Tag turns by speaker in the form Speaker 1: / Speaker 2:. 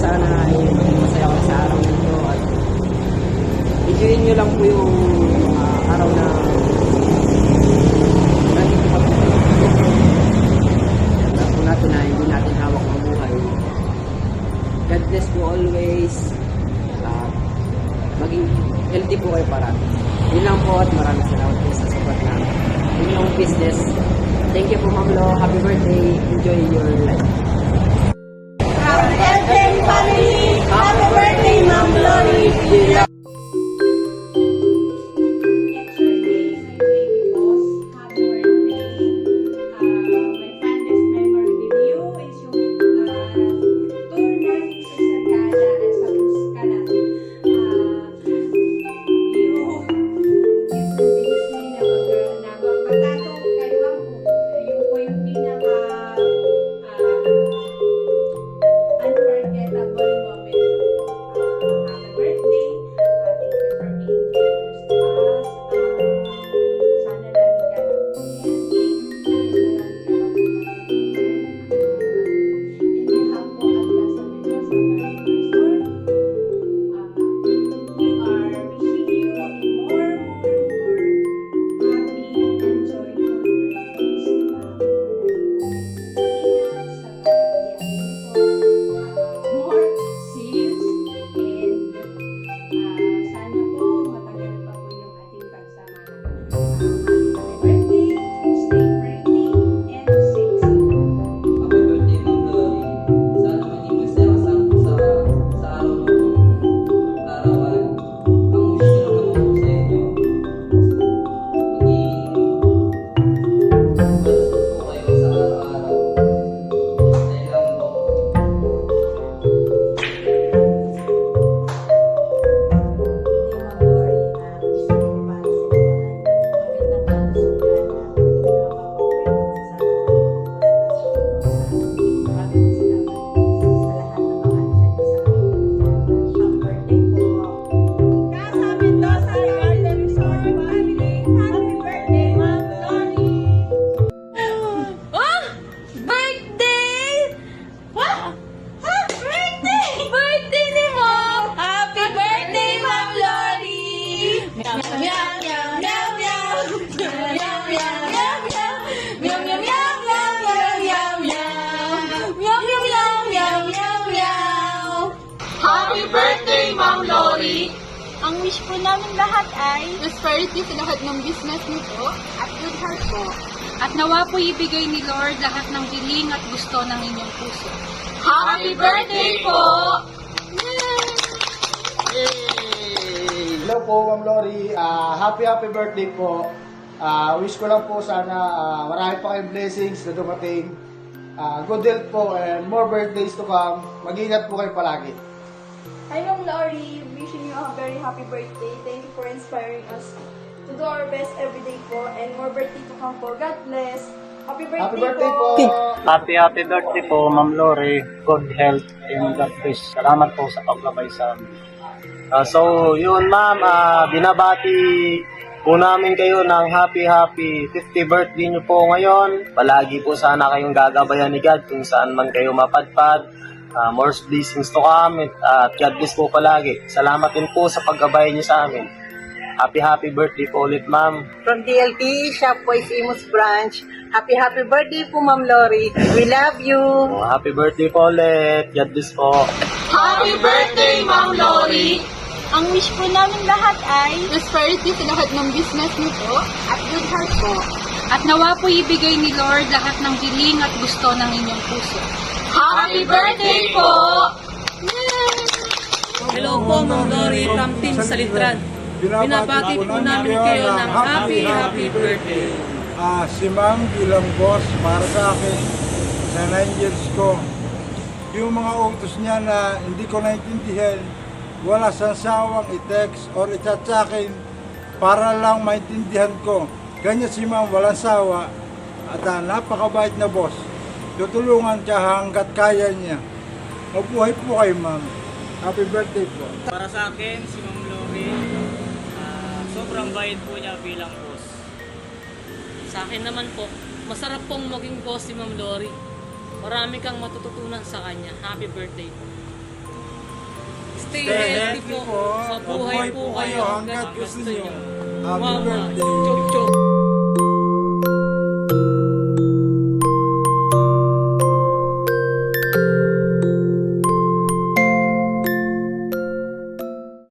Speaker 1: sana ay masaya kayo sa araw nito at enjoyin nyo lang po yung araw na nandito pa po kayo. Alam po natin na hindi natin hawak ang buhay. God bless po always. Maging healthy po kayo parati. Yun lang po at maraming salamat po sa support na inyong business. Thank you po, Ma'am Lo. Happy birthday. Enjoy your life.
Speaker 2: Happy birthday, family! Happy birthday, Ma'am Lori!
Speaker 3: Happy birthday, Ma'am Lori!
Speaker 2: Ang wish po namin lahat ay
Speaker 3: Prosperity sa lahat ng business nito at good health po.
Speaker 4: At nawa po ibigay ni Lord lahat ng hiling at gusto ng inyong puso.
Speaker 3: Happy birthday po!
Speaker 5: Hello po, Ma'am Lori. Happy birthday po. Wish ko lang po sana marami pa kayong blessings na dumating. Good health po and more birthdays to come. Mag-ingat po kayo palagi.
Speaker 6: Hi, Ma'am Lori. Wishing you a very happy birthday. Thank you for inspiring us to do our best every day po and more birthday to come po. God bless. Happy birthday,
Speaker 5: Happy birthday po.
Speaker 7: Happy birthday po, Ma'am Lori. Good health and God bless. Salamat po sa paglabay sa amin. So, yun ma'am, binabati po namin kayo ng happy 50th birthday nyo po ngayon. Palagi po sana kayong gagabayan ni God kung saan man kayo mapadpad. More blessings to come at God bless po palagi. Salamat din po sa paggabay niyo sa amin. Happy birthday po ulit, ma'am.
Speaker 8: From DLT, Shopwise Imus Branch. Happy birthday po, Ma'am Lori. We love you.
Speaker 7: Happy birthday po ulit. God bless po.
Speaker 3: Happy birthday, Ma'am Lori!
Speaker 2: ang wish po namin lahat ay
Speaker 3: Prosperity sa lahat ng business nito at good health po.
Speaker 4: At nawa po ibigay ni Lord lahat ng hiling at gusto ng inyong puso.
Speaker 3: Happy birthday po!
Speaker 9: Hello po, Ma'am Lori from Team Salitran. Binabati po namin kayo ng happy birthday.
Speaker 10: Si Ma'am bilang boss para sa akin sa 9 years ko. Yung mga utos niya na hindi ko naintindihan, wala sa sawang i-text or i-chat-sakin para lang maintindihan ko. Ganyan si Ma'am, walang sawa at napakabait na boss. Tutulungan siya hanggat kaya niya. Mabuhay po kayo, Ma'am. Happy birthday po.
Speaker 11: Para sa akin, si Ma'am Lori, sobrang bait po niya bilang boss.
Speaker 9: Sa akin naman po, masarap pong maging boss si Ma'am Lori. Marami kang matututunan sa kanya. Happy birthday po. Stay healthy po. Mabuhay po kayo hanggat gusto nyo. Mama, chok chok.